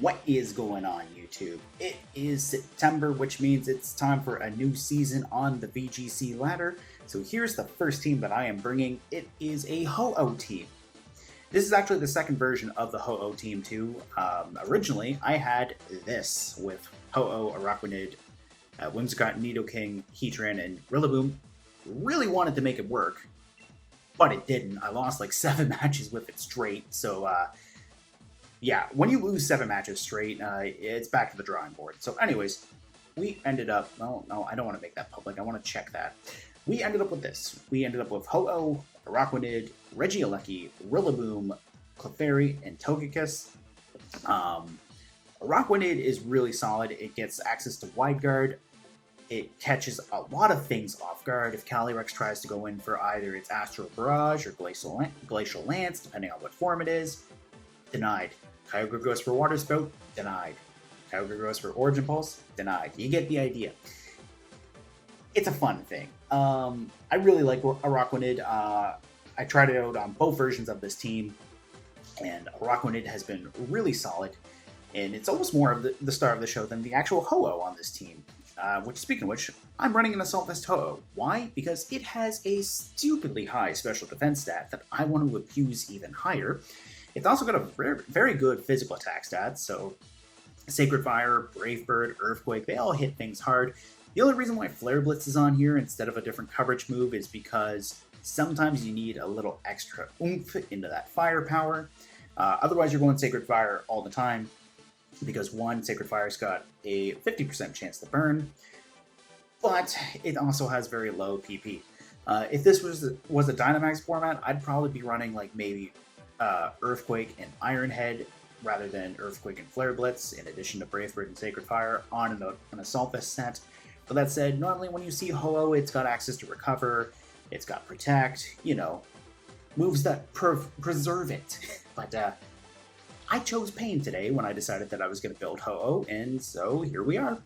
What is going on, YouTube? It is September, which means it's time for a new season on the VGC ladder. So here's the first team that I am bringing. It is a Ho-oh team. This is actually the second version of the Ho-oh team too. Originally, I had this with Ho-oh, Araquanid, Whimsicott, Nidoking, Heatran, and Rillaboom. Really wanted to make it work, but it didn't. I lost like 7 matches with it straight, so yeah, when you lose 7 matches straight, it's back to the drawing board. So anyways, we ended up, well, no, I don't want to make that public. I want to check that. We ended up with this. We ended up with Ho-oh, Araquanid, Regieleki, Rillaboom, Clefairy, and Togekiss. Araquanid is really solid. It gets access to Wide Guard. It catches a lot of things off guard. If Calyrex tries to go in for either its Astral Barrage or Glacial Lance, depending on what form it is, denied. Kyogre goes for Water Spout, denied. Kyogre goes for Origin Pulse, denied. You get the idea. It's a fun thing. I really like Araquanid. I tried it out on both versions of this team, and Araquanid has been really solid, and it's almost more of the star of the show than the actual Ho-oh on this team. Which, speaking of which, I'm running an Assault Vest Ho-oh. Why? Because it has a stupidly high special defense stat that I want to abuse even higher. It's also got a very good physical attack stats, so Sacred Fire, Brave Bird, Earthquake, they all hit things hard. The only reason why Flare Blitz is on here instead of a different coverage move is because sometimes you need a little extra oomph into that firepower. Otherwise, you're going Sacred Fire all the time, because one, Sacred Fire's got a 50% chance to burn, but it also has very low PP. If this was a Dynamax format, I'd probably be running like maybe Earthquake and Iron Head rather than Earthquake and Flare Blitz, in addition to Brave Bird and Sacred Fire on an Assault Vest set. But that said, normally when you see Ho-oh, it's got access to Recover, it's got Protect, you know, moves that preserve it. But I chose Pain today when I decided that I was going to build Ho-oh, and so here we are.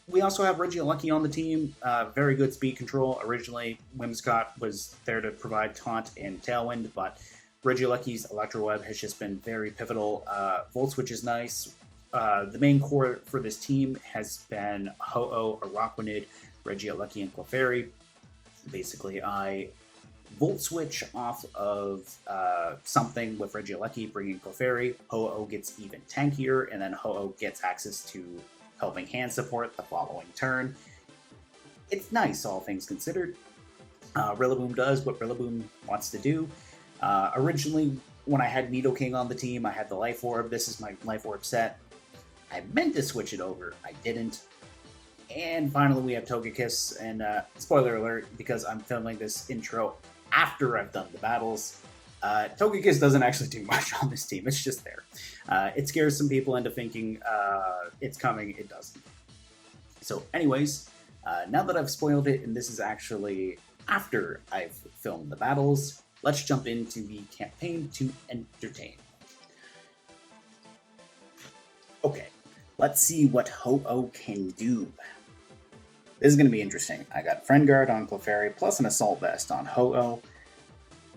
We also have Regieleki on the team, very good speed control. Originally, Whimsicott was there to provide Taunt and Tailwind, but Regieleki's Electroweb has just been very pivotal. Volt Switch is nice. The main core for this team has been Ho-oh, Araquanid, Regieleki, and Clefairy. Basically, I Volt Switch off of something with Regieleki, bringing Clefairy. Ho-oh gets even tankier, and then Ho-oh gets access to Helping Hand support the following turn. It's nice, all things considered. Rillaboom does what Rillaboom wants to do. Originally, when I had Nidoking on the team, I had the Life Orb. This is my Life Orb set. I meant to switch it over. I didn't. And finally, we have Togekiss. And spoiler alert, because I'm filming this intro after I've done the battles, Togekiss doesn't actually do much on this team. It's just there. It scares some people into thinking it's coming. It doesn't. So anyways, now that I've spoiled it, and this is actually after I've filmed the battles, let's jump into the campaign to entertain. Okay, let's see what Ho-oh can do. This is going to be interesting. I got Friend Guard on Clefairy, plus an Assault Vest on Ho-oh.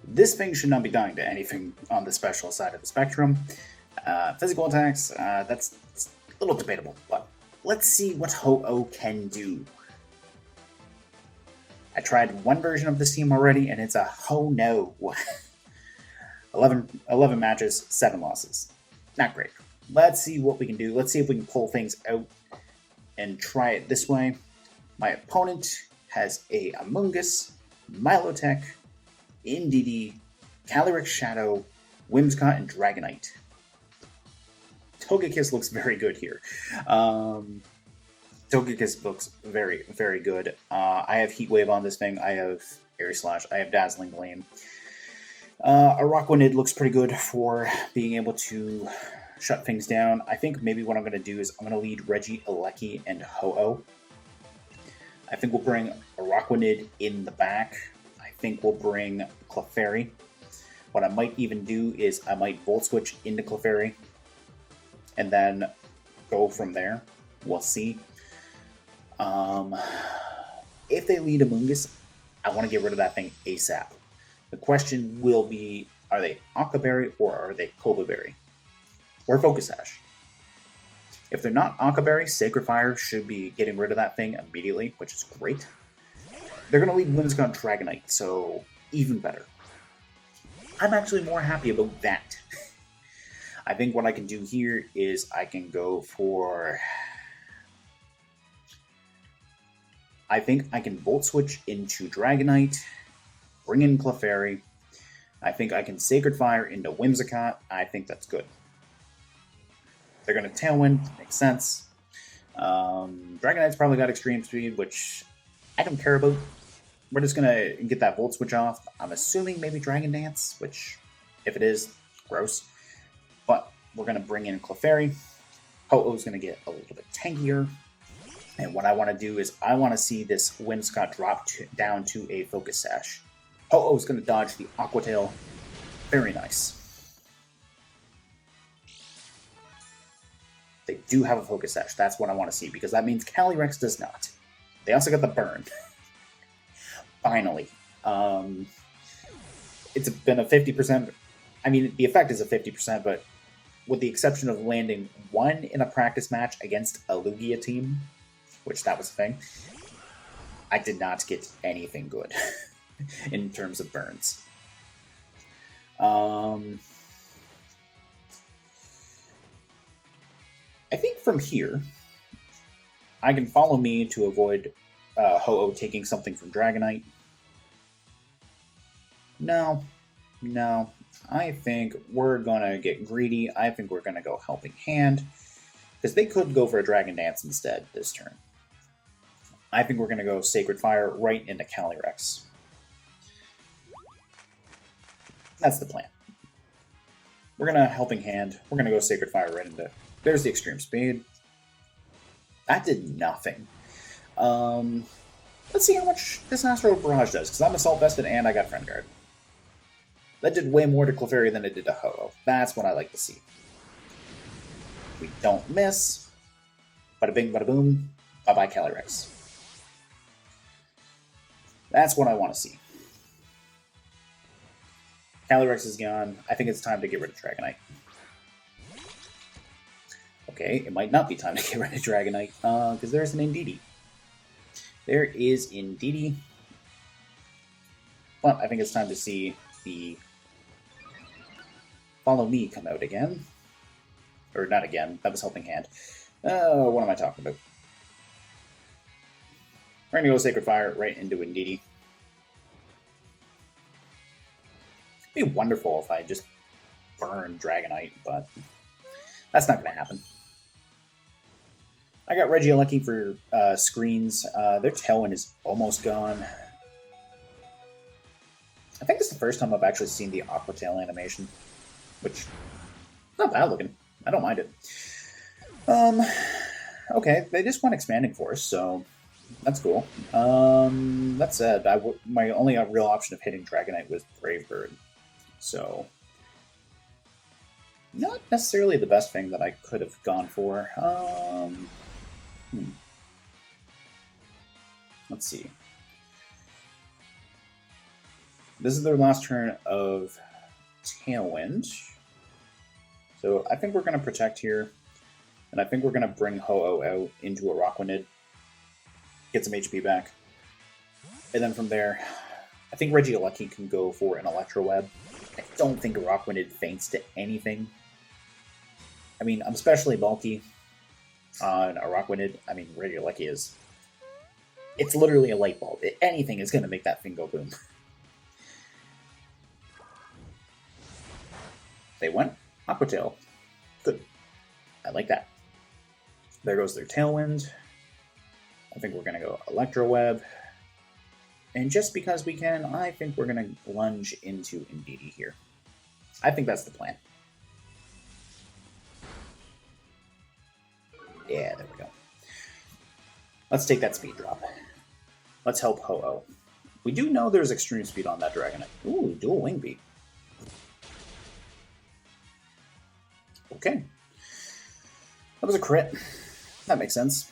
This thing should not be dying to anything on the special side of the spectrum. Physical attacks, that's a little debatable, but let's see what Ho-oh can do. I tried one version of this team already, and it's a ho-no. 11 matches, 7 losses. Not great. Let's see what we can do. Let's see if we can pull things out and try it this way. My opponent has a Amoonguss, Milotech, Indeedee, Calyrex Shadow, Whimsicott, and Dragonite. Togekiss looks very good here. Togekiss looks very, very good. I have Heat Wave on this thing. I have Air Slash. I have Dazzling Gleam. Araquanid looks pretty good for being able to shut things down. I think maybe what I'm going to do is I'm going to lead Regieleki and Ho-oh. I think we'll bring Araquanid in the back. I think we'll bring Clefairy. What I might even do is I might Volt Switch into Clefairy and then go from there. We'll see. If they lead Amoonguss, I want to get rid of that thing ASAP. The question will be, are they Octoberry or are they Cobaberry? or Focus Sash. If they're not Aqua Berry, Sacred Fire should be getting rid of that thing immediately, which is great. They're going to leave Whimsicott Dragonite, so even better. I'm actually more happy about that. I think what I can do here is I can go for... I think I can Volt Switch into Dragonite, bring in Clefairy. I think I can Sacred Fire into Whimsicott. I think that's good. They're going to Tailwind, makes sense. Dragonite's probably got Extreme Speed, which I don't care about. We're just going to get that Volt Switch off. I'm assuming maybe Dragon Dance, which, if it is, gross. But we're going to bring in Clefairy. Ho-oh's going to get a little bit tankier. And what I want to do is I want to see this Whimsicott drop down to a Focus Sash. Ho-oh's going to dodge the Aqua Tail. Very nice. They do have a Focus Sash. That's what I want to see, because that means Calyrex does not. They also got the burn. Finally. It's been a 50%. I mean, the effect is a 50%, but with the exception of landing one in a practice match against a Lugia team, which that was a thing, I did not get anything good in terms of burns. I think from here, I can follow me to avoid Ho-oh taking something from Dragonite. No. I think we're going to get greedy. I think we're going to go Helping Hand, because they could go for a Dragon Dance instead this turn. I think we're going to go Sacred Fire right into Calyrex. That's the plan. We're going to Helping Hand. We're going to go Sacred Fire right into... There's the Extreme Speed. That did nothing. Let's see how much this Astro Barrage does, because I'm Assault Vested and I got Friend Guard. That did way more to Clefairy than it did to Ho-oh. That's what I like to see. We don't miss. Bada bing, bada boom. Bye-bye, Calyrex. That's what I want to see. Calyrex is gone. I think it's time to get rid of Dragonite. Okay, it might not be time to get rid of Dragonite, because there's an Indeedee. There is Indeedee. But I think it's time to see the Follow Me come out again. Or not again, that was Helping Hand. What am I talking about? We're going to go Sacred Fire right into Indeedee. It'd be wonderful if I just burned Dragonite, but that's not going to happen. I got Regieleki for screens. Their Tailwind is almost gone. I think it's the first time I've actually seen the Aqua Tail animation, which is not bad looking. I don't mind it. Okay, they just went Expanding Force, so that's cool. That said, my only real option of hitting Dragonite was Brave Bird, so not necessarily the best thing that I could have gone for. Let's see. This is their last turn of Tailwind. So I think we're going to Protect here. And I think we're going to bring Ho-oh out into Araquanid. Get some HP back. And then from there, I think Regieleki can go for an Electroweb. I don't think Araquanid faints to anything. I mean, I'm especially bulky on Araquanid. I mean, Regieleki is... It's literally a light bulb. Anything is going to make that thing go boom. They went Aqua Tail. Good. I like that. There goes their Tailwind. I think we're going to go Electroweb. And just because we can, I think we're going to lunge into Indeedee here. I think that's the plan. Yeah, there we go. Let's take that speed drop. Let's help Ho-oh. We do know there's extreme speed on that Dragonite. Ooh, dual Wing Beat. Okay. That was a crit. That makes sense.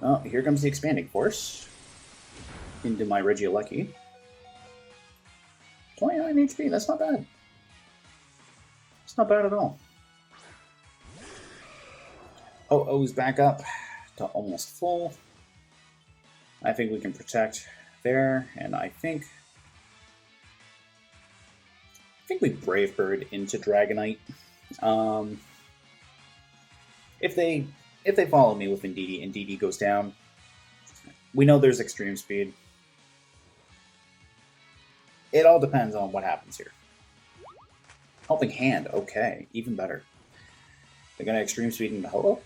Oh, here comes the Expanding Force into my Regieleki. 29 HP, that's not bad. It's not bad at all. Ho-oh's back up to almost full. I think we can protect there, and I think we Brave Bird into Dragonite. If they follow me with Indeedee and Indeedee goes down, we know there's extreme speed. It all depends on what happens here. Helping Hand, okay, even better. They're gonna extreme speed into Ho-oh?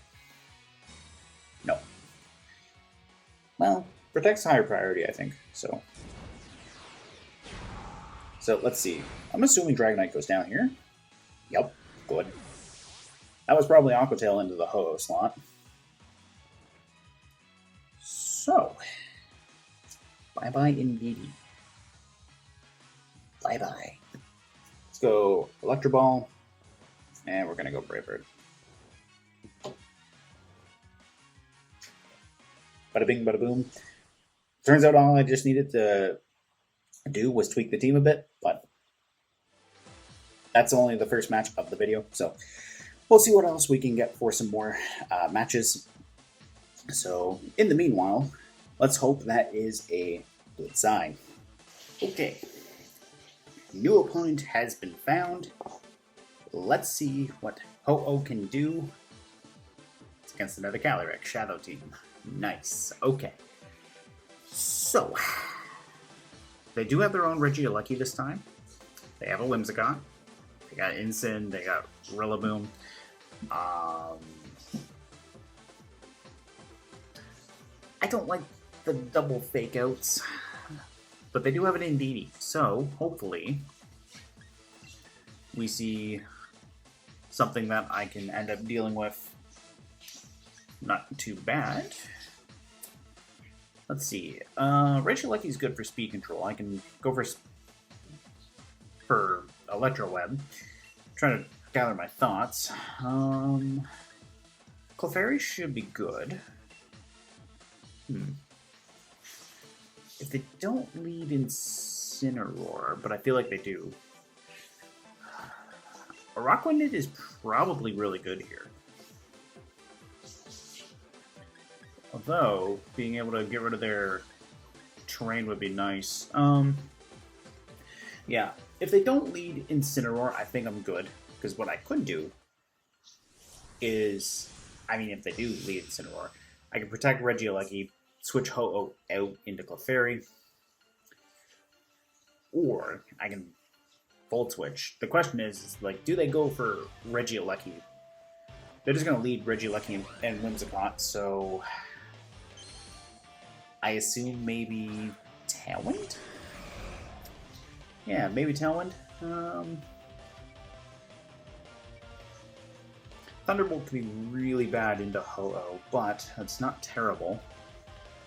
No. Well, protect's higher priority, I think, so. So let's see. I'm assuming Dragonite goes down here. Yep, good. That was probably Aqua Tail into the Ho-oh slot. So, bye-bye Indeedee. Bye-bye. Let's go Electro Ball, and we're going to go Brave Bird. Bada bing, bada boom. Turns out all I just needed to do was tweak the team a bit, but that's only the first match of the video, so we'll see what else we can get for some more matches. So, in the meanwhile, let's hope that is a good sign. Okay. New opponent has been found. Let's see what Ho-oh can do. It's against another Calyrex Shadow Team. Nice. Okay. So, they do have their own Regieleki this time. They have a Whimsicott. They got Incin. They got Rillaboom. I don't like the double fake outs, but they do have an Indeedee, so hopefully we see something that I can end up dealing with not too bad. Let's see. Regieleki is good for speed control. I can go for Electroweb. Trying to gather my thoughts. Clefairy should be good. If they don't lead Incineroar, but I feel like they do. Araquanid is probably really good here. Although, being able to get rid of their terrain would be nice. Yeah, if they don't lead Incineroar, I think I'm good. Because what I could do is, I mean, if they do lead Incineroar, I can protect Regieleki, switch Ho-oh out into Clefairy, or I can Volt Switch. The question is, like, do they go for Regieleki? They're just going to lead Regieleki and Whimsicott, so I assume maybe Tailwind? Yeah, maybe Tailwind. Thunderbolt could be really bad into Ho-oh, but it's not terrible.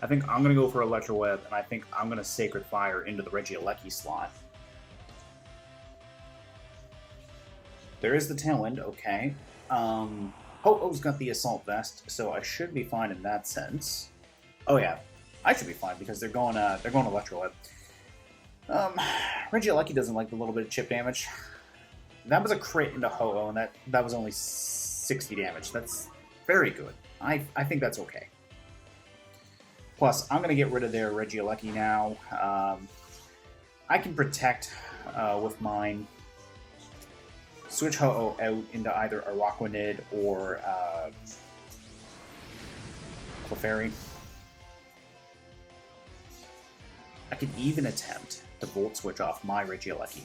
I think I'm going to go for Electroweb, and I think I'm going to Sacred Fire into the Regieleki slot. There is the Tailwind, okay. Ho-oh's got the Assault Vest, so I should be fine in that sense. Oh yeah, I should be fine because they're going Electroweb. Regieleki doesn't like the little bit of chip damage. That was a crit into Ho-oh, and that was only 60 damage. That's very good. I think that's okay. Plus, I'm going to get rid of their Regieleki now. I can protect with mine. Switch Ho-oh out into either Araquanid or Clefairy. I could even attempt to Volt Switch off my Regieleki.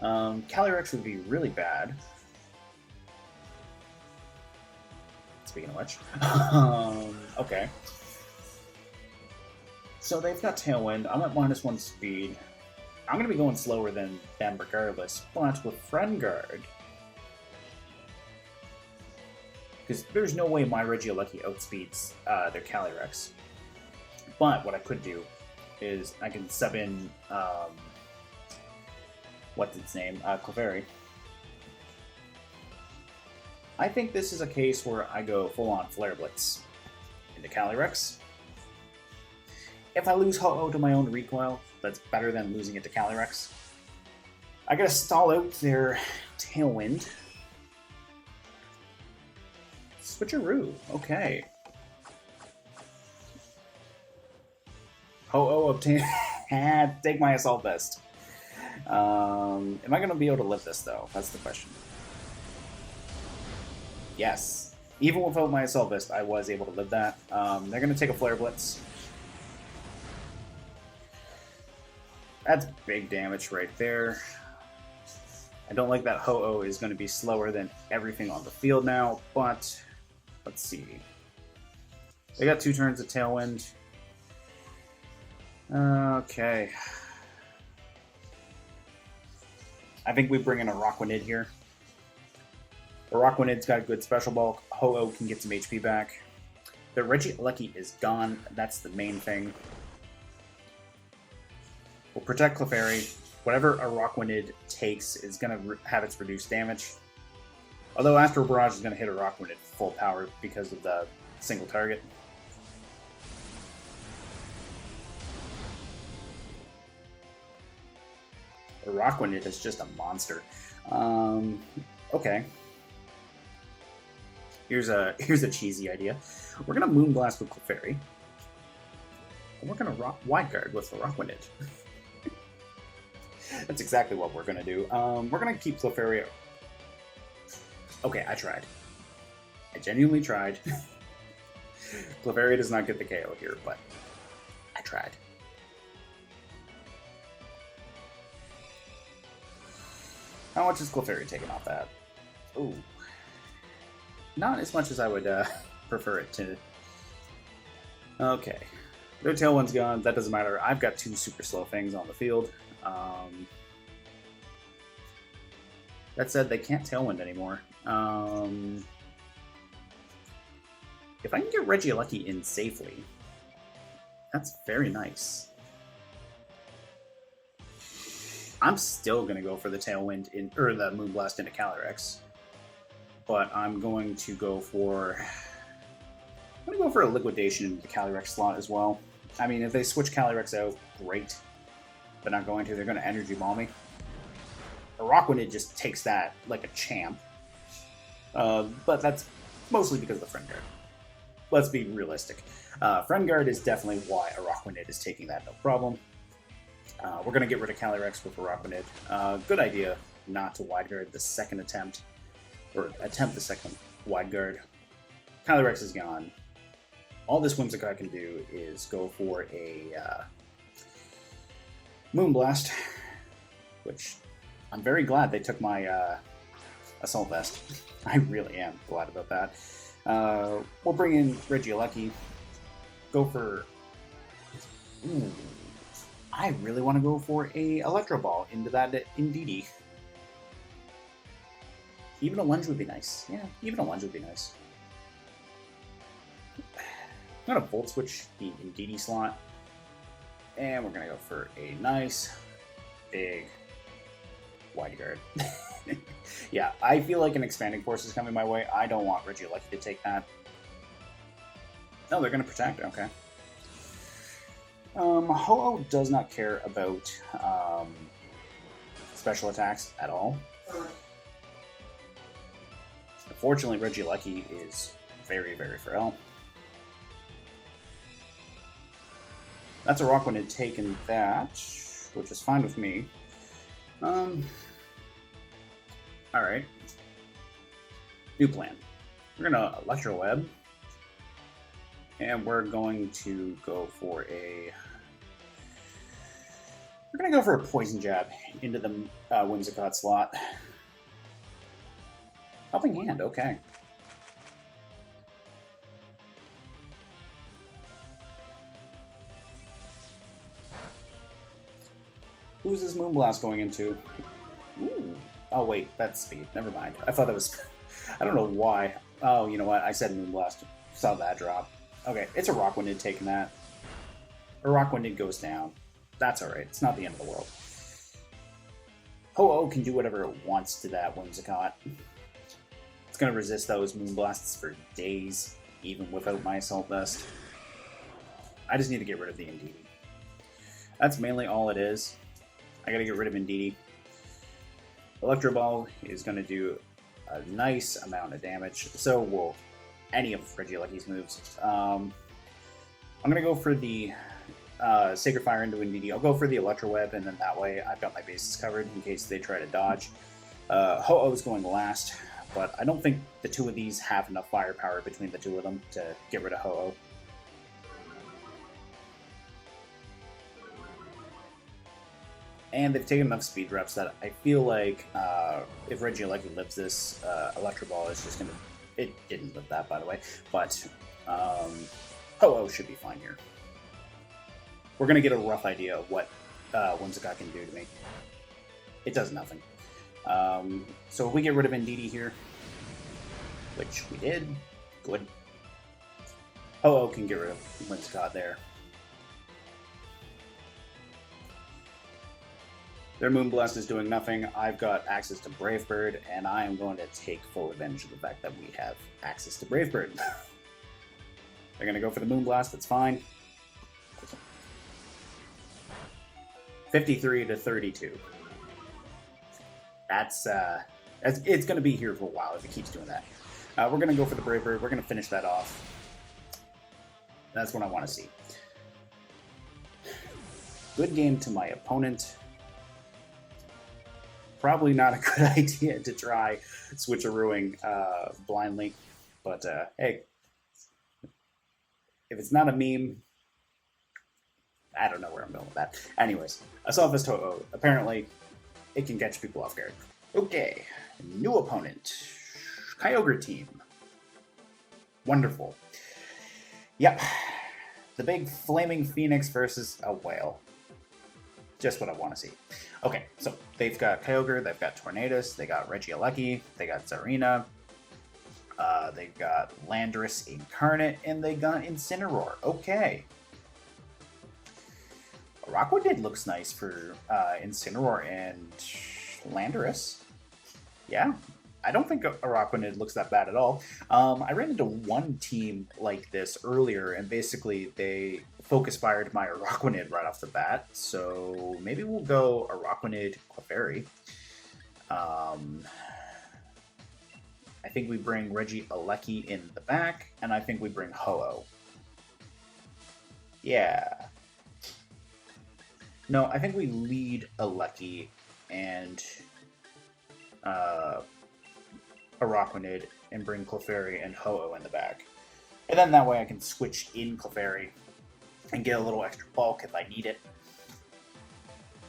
Calyrex would be really bad. Speaking of which. Okay. So they've got Tailwind. I'm at -1 speed. I'm going to be going slower than them regardless, but with Friend Guard, because there's no way my Regieleki outspeeds their Calyrex. But what I could do is I can sub in, what's its name, Clefairy. I think this is a case where I go full-on Flare Blitz into Calyrex. If I lose Ho-oh to my own recoil, that's better than losing it to Calyrex. I gotta stall out their Tailwind. Switcheroo. Okay. Ho-oh obtain. Take my Assault Vest. Am I going to be able to live this, though? That's the question. Yes. Even without my Assault Vest, I was able to live that. They're going to take a Flare Blitz. That's big damage right there. I don't like that Ho-oh is going to be slower than everything on the field now, but let's see. They got 2 turns of Tailwind. Okay. I think we bring in a Araquanid here. Araquanid's got good special bulk. Ho-oh can get some HP back. The Regieleki is gone. That's the main thing. We'll protect Clefairy. Whatever Araquanid takes is going to have its reduced damage. Although Astral Barrage is going to hit Araquanid full power because of the single target. Araquanid is just a monster. Okay. Here's a cheesy idea. We're gonna Moonblast with Clefairy. And we're gonna Wide Guard with Araquanid. That's exactly what we're gonna do. We're gonna keep Clefairy. Okay, I tried. I genuinely tried. Clefairy does not get the KO here, but I tried. How much is Clefairy taking off that? Ooh. Not as much as I would prefer it to. Okay. Their Tailwind's gone. That doesn't matter. I've got 2 super slow things on the field. That said, they can't Tailwind anymore. If I can get Regieleki in safely, that's very nice. I'm still going to go for the Tailwind or the Moonblast into Calyrex. But I'm going to go for a Liquidation into the Calyrex slot as well. I mean, if they switch Calyrex out, great. They're not going to. They're going to Energy Ball me. Araquanid just takes that like a champ. But that's mostly because of the Friend Guard. Let's be realistic. Friend Guard is definitely why Araquanid is taking that, no problem. We're going to get rid of Calyrex with Araquanid. Good idea not to Wide Guard the second attempt. Or attempt the second Wide Guard. Calyrex is gone. All this Whimsicott can do is go for a Moonblast, which I'm very glad they took my Assault Vest. I really am glad about that. We'll bring in Regieleki. Go for... Ooh, I really want to go for a Electro Ball into that Indeedee. Even a Lunge would be nice. Yeah, even a Lunge would be nice. I'm going to Volt Switch the Indeedee slot. And we're going to go for a nice, big Wide Guard. Yeah, I feel like an Expanding Force is coming my way. I don't want Regieleki to take that. No, they're going to protect. Okay. Ho-oh does not care about special attacks at all. Unfortunately, Regieleki is very, very frail. That's Araquanid taking that, which is fine with me. Alright. New plan. We're gonna Electroweb. And we're going to go for a... We're gonna go for a Poison Jab into the Whimsicott slot. Helping Hand, okay. Who's this Moonblast going into? Ooh. Oh wait, that's Speed. Never mind. I thought that was... I don't know why. Oh, you know what? I said Moonblast. Saw that drop. Okay, it's a Araquanid taking that. Araquanid goes down. That's alright. It's not the end of the world. Ho-oh can do whatever it wants to that Whimsicott. It's going to resist those Moonblasts for days, even without my Assault Vest. I just need to get rid of the Indeedee. That's mainly all it is. I gotta get rid of Indeedee. Electro Ball is going to do a nice amount of damage. So will any of Regieleki's moves. I'm going to go for the Sacred Fire into Indeedee. I'll go for the Electroweb, and then that way I've got my bases covered in case they try to dodge. Ho-oh is going last, but I don't think the two of these have enough firepower between the two of them to get rid of Ho-oh. And they've taken enough speed reps that I feel like if Regieleki lives this, Electro Ball is just going to... It didn't live that, by the way, but Ho-oh should be fine here. We're going to get a rough idea of what Whimsicott can do to me. It does nothing. So if we get rid of Indeedee here, which we did, good. Ho-oh can get rid of Whimsicott there. Their Moonblast is doing nothing. I've got access to Brave Bird, and I am going to take full advantage of the fact that we have access to Brave Bird. They're going to go for the Moonblast, that's fine. 53 to 32. That's it's going to be here for a while if it keeps doing that. We're going to go for the Brave Bird. We're going to finish that off. That's what I want to see. Good game to my opponent. Probably not a good idea to try switcherooing blindly, but hey, if it's not a meme, I don't know where I'm going with that. Anyways, I saw this Ho-oh. Apparently, it can catch people off guard. Okay, new opponent, Kyogre team. Wonderful. Yep, the big flaming phoenix versus a whale. Just what I want to see. Okay, so they've got Kyogre, they've got Tornadus, they got Regieleki, they got Zarina, they've got Landorus Incarnate, and they got Incineroar. Okay. Araquanid looks nice for Incineroar and Landorus. Yeah, I don't think Araquanid looks that bad at all. I ran into one team like this earlier, and basically they focus fired my Araquanid right off the bat, so maybe we'll go Araquanid Clefairy. I think we bring Regieleki in the back, and I think we bring Ho-oh. Yeah. No, I think we lead Eleki and Araquanid and bring Clefairy and Ho-oh in the back. And then that way I can switch in Clefairy and get a little extra bulk if I need it.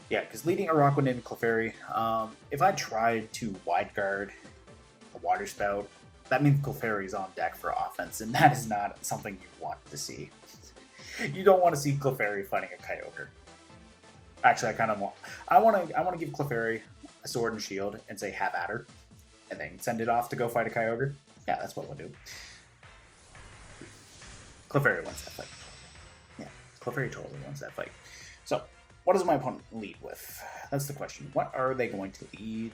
Yeah, because leading Araquanid and Clefairy, if I tried to wide guard a Water Spout, that means Clefairy's on deck for offense, and that is not something you want to see. You don't want to see Clefairy fighting a Kyogre. Actually, I kind of want. I want to give Clefairy a Sword and Shield and say have at her, and then send it off to go fight a Kyogre. Yeah, that's what we'll do. Clefairy wins that fight. Yeah, Clefairy totally wins that fight. So, what does my opponent lead with? That's the question. What are they going to lead?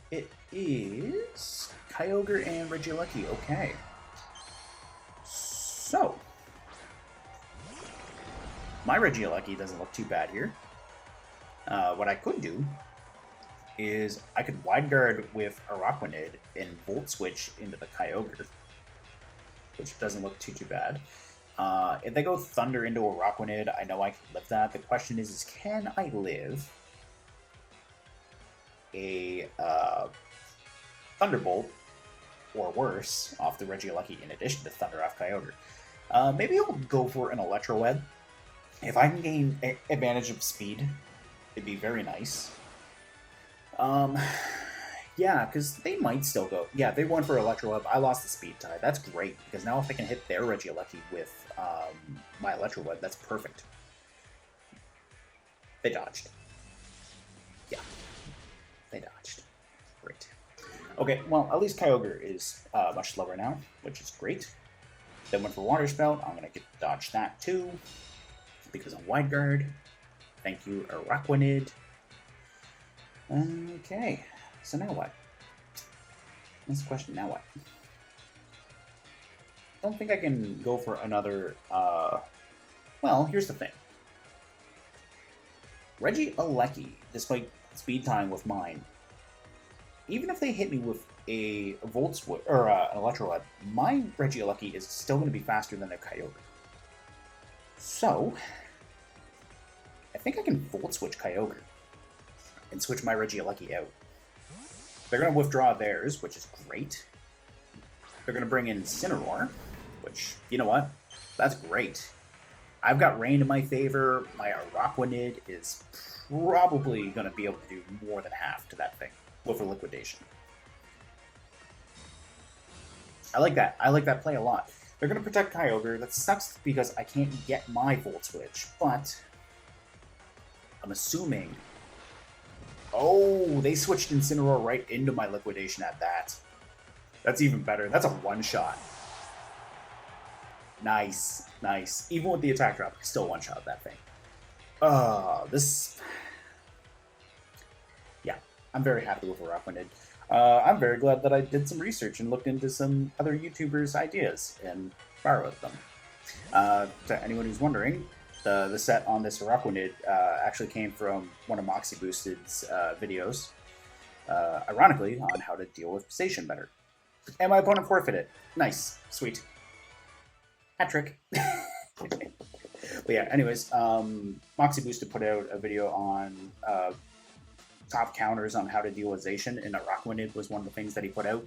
It is Kyogre and Regieleki. Okay. So, my Regieleki doesn't look too bad here. What I could do is I could wide guard with Araquanid and Volt Switch into the Kyogre, which doesn't look too bad. If they go Thunder into Araquanid, I know I can live that. The question is can I live a Thunderbolt or worse off the Regieleki in addition to Thunder off Kyogre? Maybe I'll go for an Electroweb. If I can gain advantage of speed, it'd be very nice. Yeah, because they might still go. Yeah, they went for Electroweb. I lost the speed tie. That's great, because now if I can hit their Regieleki with my Electroweb, that's perfect. They dodged. Yeah, they dodged. Great. Okay, well, at least Kyogre is much slower now, which is great. Then went for Water Spout. I'm going to dodge that too, because I'm Wide Guard. Thank you, Araquanid. Okay, so now what? That's the question, now what? I don't think I can go for another, well, here's the thing. Regieleki, despite speed tying with mine, even if they hit me with a Volt Switch or an Electroweb, my Regieleki is still going to be faster than their Kyogre. So, I think I can Volt Switch Kyogre and switch my Regieleki out. They're going to withdraw theirs, which is great. They're going to bring in Incineroar, which, you know what? That's great. I've got rain in my favor. My Araquanid is probably going to be able to do more than half to that thing with a Liquidation. I like that. I like that play a lot. They're going to protect Kyogre. That sucks because I can't get my Volt Switch, but I'm assuming... Oh, they switched Incineroar right into my Liquidation at that. That's even better. That's a one-shot. Nice, nice. Even with the attack drop, I still one-shot that thing. This... Yeah, I'm very happy with Araquanid. I'm very glad that I did some research and looked into some other YouTubers' ideas and borrowed them. To anyone who's wondering, the set on this Araquanid actually came from one of Moxie Boosted's videos, ironically, on how to deal with Station better. And my opponent forfeited. Nice. Sweet. Hat trick. But yeah, anyways, Moxie Boosted put out a video on top counters on how to deal with Zacian, and Araquanid was one of the things that he put out.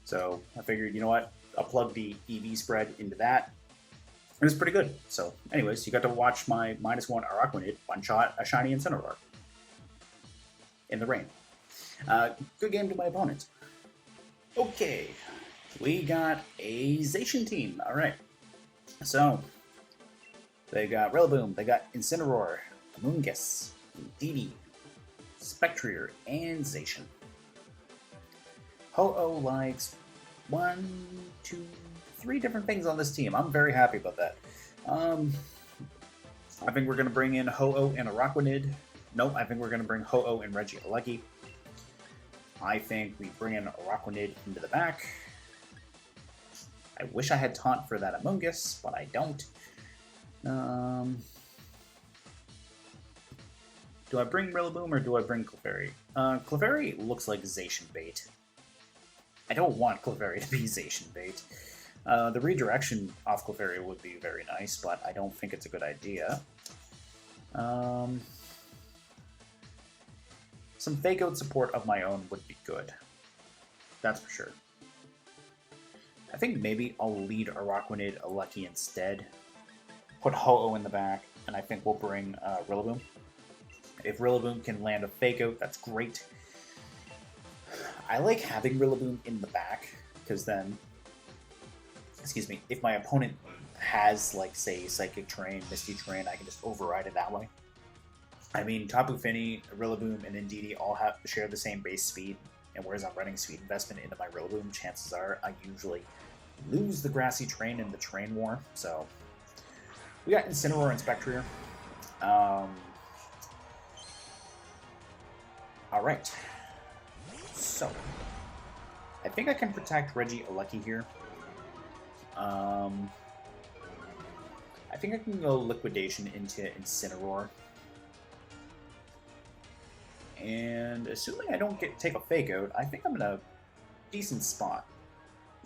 So I figured, you know what, I'll plug the EV spread into that. It was pretty good. So anyways, you got to watch my -1 Araquanid one-shot a shiny Incineroar in the rain. Good game to my opponent. Okay, we got a Zacian team. All right. So they got Rillaboom, they got Incineroar, Amoonguss, Indeedee, Spectrier, and Zacian. Ho-oh likes 1, 2, 3 different things on this team. I'm very happy about that. I think we're going to bring in Ho-oh and Araquanid. Nope, I think we're going to bring Ho-oh and Regieleki. I think we bring in Araquanid into the back. I wish I had Taunt for that Amoonguss, but I don't. Do I bring Rillaboom or do I bring Clefairy? Clefairy looks like Zacian bait. I don't want Clefairy to be Zacian bait. The redirection off Clefairy would be very nice, but I don't think it's a good idea. Some fake out support of my own would be good. That's for sure. I think maybe I'll lead Araquanid Lucky instead. Put Ho-oh in the back, and I think we'll bring Rillaboom. If Rillaboom can land a fake out, that's great. I like having Rillaboom in the back, because then, excuse me, if my opponent has, like, say, Psychic Terrain, Misty Terrain, I can just override it that way. I mean, Tapu Fini, Rillaboom, and Indeedee all share the same base speed, and whereas I'm running speed investment into my Rillaboom, chances are I usually lose the Grassy Terrain in the Terrain War, so... We got Incineroar and Spectrier. Alright. So, I think I can protect Regieleki here. I think I can go Liquidation into Incineroar. And assuming I don't take a fake out, I think I'm in a decent spot.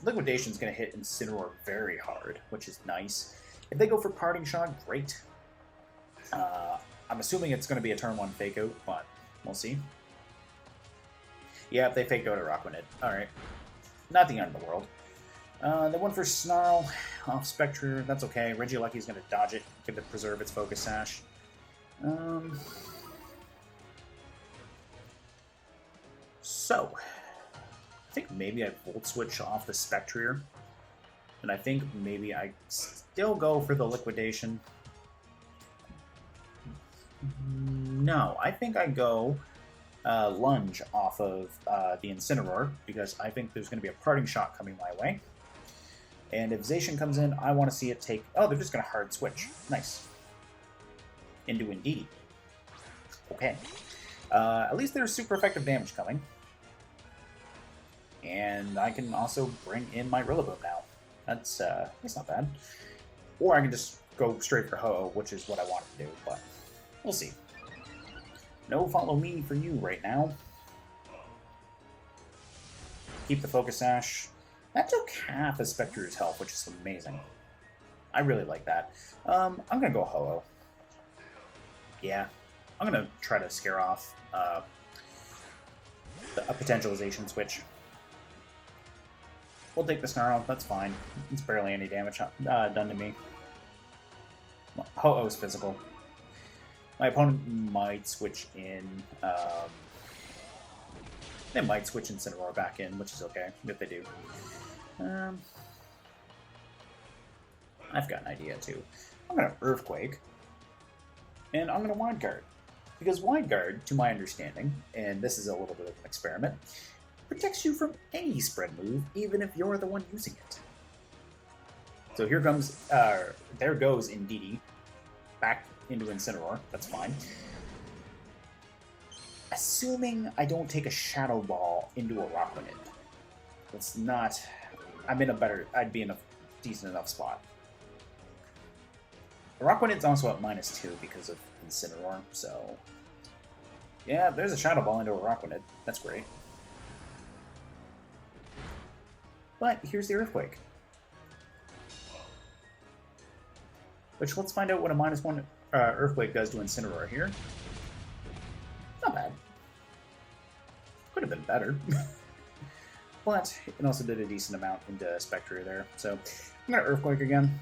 Liquidation's going to hit Incineroar very hard, which is nice. If they go for Parting Shot, great. I'm assuming it's going to be a turn 1 fake out, but we'll see. Yeah, they faked out Araquanid. Alright. Not the end of the world. They went for Snarl off Spectre. That's okay. Regieleki's going to dodge it, give it preserve its Focus Sash. So, I think maybe I Volt Switch off the Spectrier. And I think maybe I still go for the Liquidation. No, I think I go Lunge off of the Incineroar, because I think there's going to be a Parting Shot coming my way. And if Zacian comes in, I want to see it take... Oh, they're just going to hard switch. Nice. Into Indeedee. Okay. At least there's super effective damage coming. And I can also bring in my Rillaboom now. That's not bad. Or I can just go straight for Ho-oh, which is what I wanted to do, but we'll see. No follow me for you right now. Keep the Focus Sash. That took half of Spectre's health, which is amazing. I really like that. I'm gonna go Ho-oh. Yeah, I'm gonna try to scare off a potentialization switch. We'll take the Snarl, that's fine. It's barely any damage done to me. Ho-oh's physical. My opponent might switch in... they might switch Incineroar back in, which is okay, if they do. I've got an idea, too. I'm going to Earthquake, and I'm going to Wide Guard. Because Wide Guard, to my understanding, and this is a little bit of an experiment, protects you from any spread move, even if you're the one using it. So here comes, there goes Indeedee, back into Incineroar, that's fine. Assuming I don't take a Shadow Ball into a Araquanid. That's not, I'd be in a decent enough spot. Araquanid's also at -2 because of Incineroar, so... Yeah, there's a Shadow Ball into a Araquanid. That's great. But here's the Earthquake. Which, let's find out what a -1 Earthquake does to Incineroar here. Not bad. Could have been better. But it also did a decent amount into Spectre there. So I'm going to Earthquake again.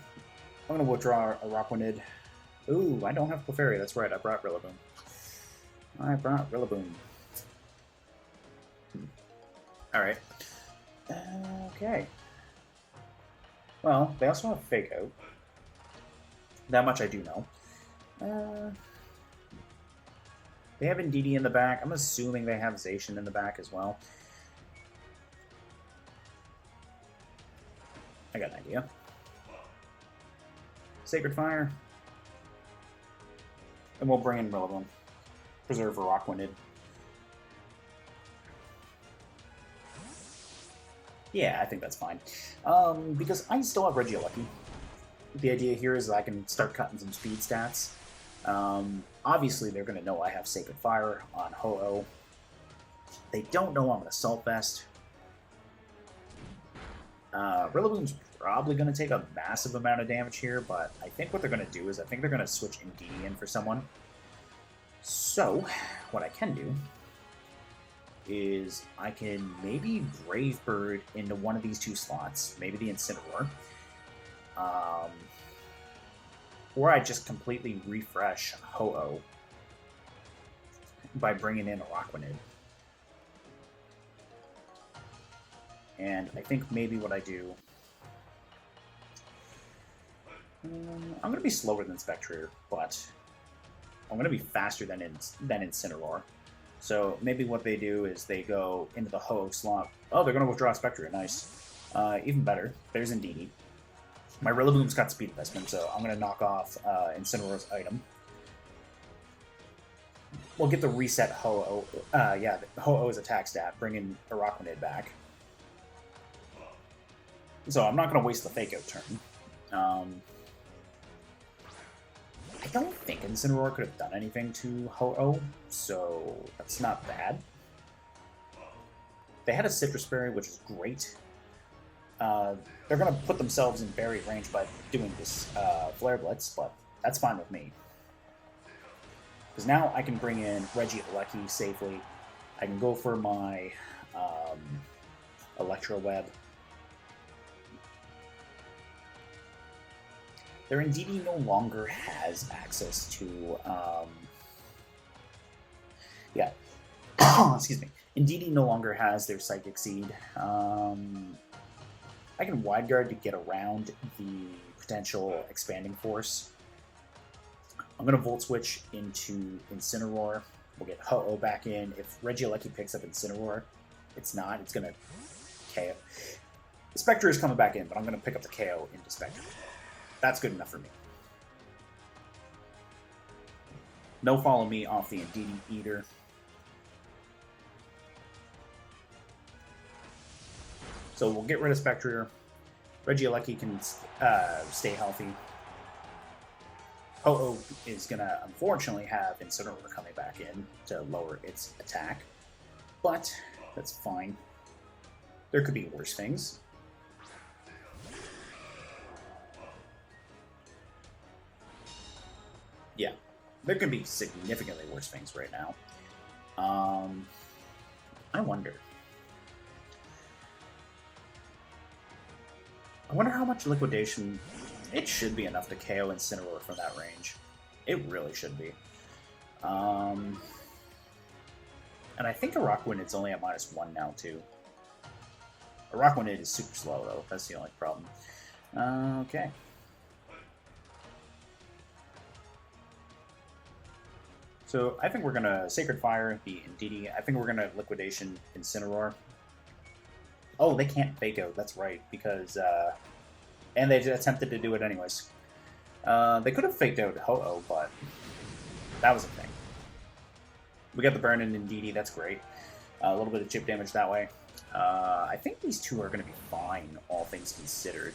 I'm going to withdraw a Araquanid. Ooh, I don't have Clefairy. That's right, I brought Rillaboom. Alright. Okay. Well, they also have Fake Out. That much I do know. They have Indeedee in the back. I'm assuming they have Zacian in the back as well. I got an idea. Sacred Fire. And we'll bring in Rillaboom. Preserve Araquanid. Yeah, I think that's fine. Because I still have Regieleki. The idea here is that I can start cutting some speed stats. Obviously, they're going to know I have Sacred Fire on Ho-oh. They don't know I'm an Assault Vest. Rillaboom's probably going to take a massive amount of damage here, but I think what they're going to do is I think they're going to switch Indeedee in for someone. So, what I can do is I can maybe Brave Bird into one of these two slots, maybe the Incineroar. Or I just completely refresh Ho-oh by bringing in Araquanid. And I think maybe what I do... I'm going to be slower than Spectre, but I'm going to be faster than Incineroar. So maybe what they do is they go into the Ho-oh slot. Oh, they're going to withdraw Spectre. Nice. Even better. There's Indeedee. My Rillaboom's got speed investment, so I'm going to knock off Incineroar's item. We'll get the reset Ho-oh. Yeah, Ho-oh's attack stat. Bring in Araquanid back. So I'm not going to waste the Fake Out turn. I don't think Incineroar could have done anything to Ho-oh, so that's not bad. They had a Citrus Berry, which is great. They're going to put themselves in berry range by doing this Flare Blitz, but that's fine with me. Because now I can bring in Regieleki safely. I can go for my Electroweb. Their Indeedee no longer has access to... yeah. Excuse me. Indeedee no longer has their Psychic Seed. I can Wide Guard to get around the potential Expanding Force. I'm going to Volt Switch into Incineroar. We'll get Ho-oh back in. If Regieleki picks up Incineroar, it's not. It's going to KO. The Spectre is coming back in, but I'm going to pick up the KO into Spectre. That's good enough for me. No follow me off the Indeedee either. So we'll get rid of Spectre. Regieleki can stay healthy. Ho-Oh is going to unfortunately have Incineroar coming back in to lower its attack, but that's fine. There could be worse things. Yeah, there could be significantly worse things right now. I wonder how much Liquidation... It should be enough to KO Incineroar from that range. It really should be. And I think Araquanid's only at -1 now, too. Araquanid is super slow, though. That's the only problem. Okay. So I think we're going to Sacred Fire the Indeedee. I think we're going to Liquidation Incineroar. Oh, they can't Fake Out. That's right, because... and they attempted to do it anyways. They could have faked out Ho-Oh, but that was a thing. We got the burn in Indeedee, that's great. A little bit of chip damage that way. I think these two are going to be fine, all things considered.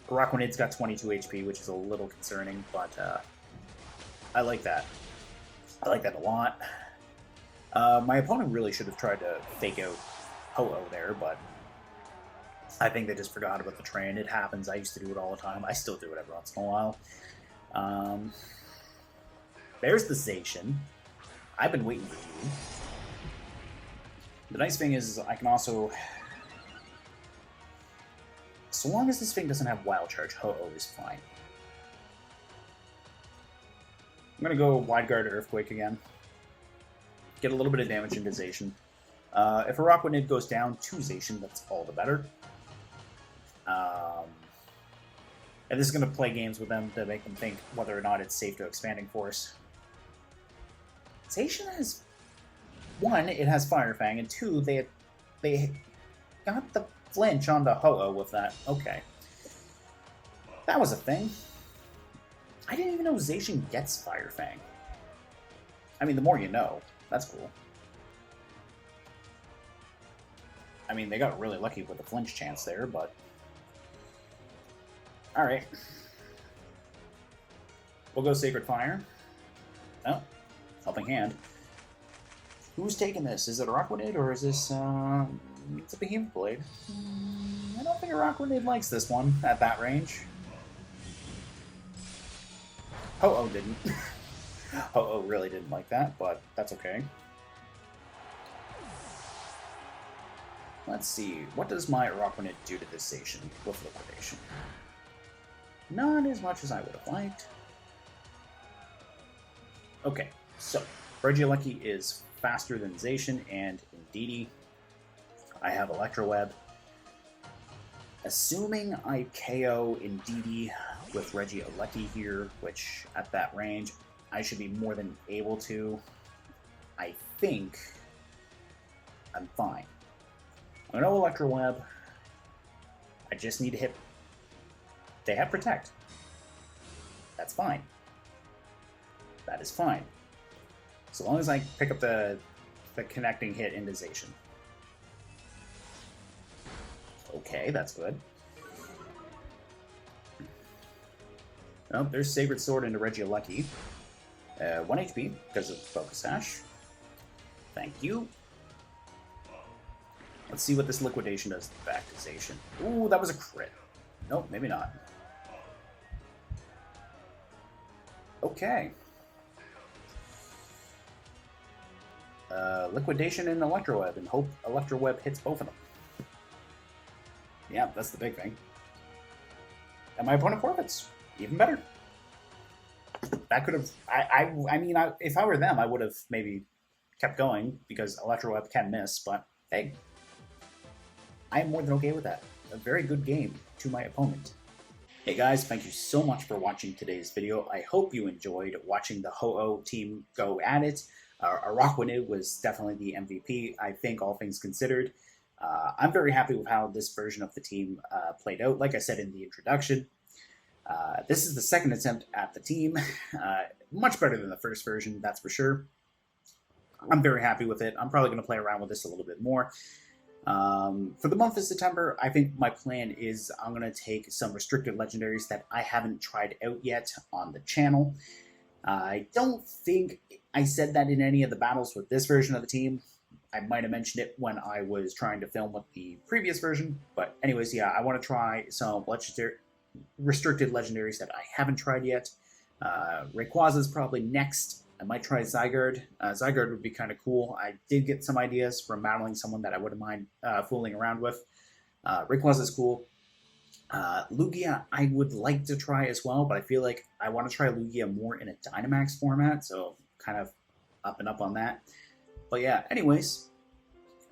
Araquanid's got 22 HP, which is a little concerning, but I like that. I like that a lot. My opponent really should have tried to fake out Ho-Oh there, but I think they just forgot about the train. It happens. I used to do it all the time. I still do it every once in a while. There's the Zacian. I've been waiting for you. The nice thing is I can also... So long as this thing doesn't have Wild Charge, Ho-Oh is fine. I'm going to go Wide Guard Earthquake again. Get a little bit of damage into Zacian. If Araquanid goes down to Zacian, that's all the better. And this is going to play games with them to make them think whether or not it's safe to Expanding Force. Zacian has... 1, it has Fire Fang, and 2, they got the flinch onto Ho-Oh with that. Okay. That was a thing. I didn't even know Zacian gets Fire Fang. I mean, the more you know. That's cool. I mean, they got really lucky with the flinch chance there, but... Alright. We'll go Sacred Fire. Oh, Helping Hand. Who's taking this? Is it Araquanid, or is this, it's a Behemoth Blade? I don't think Araquanid likes this one at that range. Ho-Oh didn't. Ho-Oh really didn't like that, but that's okay. Let's see. What does my Araquanid do to this Zacian with Liquidation? Not as much as I would have liked. Okay, so Regieleki is faster than Zacian and Indeedee. I have Electroweb. Assuming I KO Indeedee with Regieleki here, which at that range I should be more than able to, I think I'm fine. I know Electroweb. I just need to hit... They have Protect. That's fine. That is fine. So long as I pick up the connecting hit into Zacian. Okay, that's good. Oh, there's Sacred Sword into Regieleki. 1 HP because of Focus Sash. Thank you. Let's see what this Liquidation does back to Zacian. Ooh, that was a crit. Nope, maybe not. Okay. Liquidation and Electroweb, and hope Electroweb hits both of them. Yeah, that's the big thing. And my opponent forfeits. Even better. That could have... I mean, if I were them, I would have maybe kept going, because Electroweb can miss, but hey. I am more than okay with that. A very good game to my opponent. Hey guys, thank you so much for watching today's video. I hope you enjoyed watching the Ho-Oh team go at it. Araquanid was definitely the MVP, I think, all things considered. I'm very happy with how this version of the team played out. Like I said in the introduction, this is the second attempt at the team. Much better than the first version, that's for sure. I'm very happy with it. I'm probably going to play around with this a little bit more. For the month of September, I think my plan is I'm going to take some restricted legendaries that I haven't tried out yet on the channel. I don't think I said that in any of the battles with this version of the team. I might have mentioned it when I was trying to film with the previous version. But anyways, yeah, I want to try some restricted legendaries that I haven't tried yet. Rayquaza is probably next. I might try Zygarde. Zygarde would be kind of cool. I did get some ideas from battling someone that I wouldn't mind fooling around with. Rayquaza is cool. Lugia, I would like to try as well, but I feel like I want to try Lugia more in a Dynamax format, so kind of up and up on that. But yeah, anyways,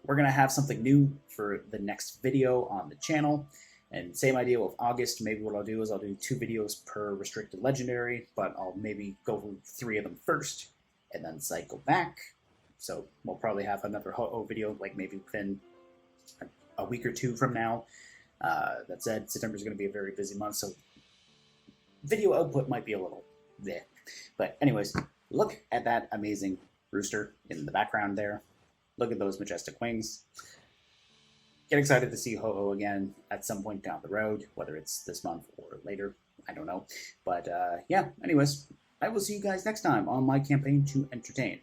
we're going to have something new for the next video on the channel. And same idea with August. Maybe what I'll do is I'll do 2 videos per restricted legendary, but I'll maybe go through 3 of them first and then cycle back. So we'll probably have another Ho-oh video, like maybe within a week or 2 from now. That said, September is going to be a very busy month, so video output might be a little there. But anyways, look at that amazing rooster in the background there. Look at those majestic wings. Get excited to see Ho-oh again at some point down the road, whether it's this month or later. I don't know. But yeah, anyways, I will see you guys next time on my campaign to entertain.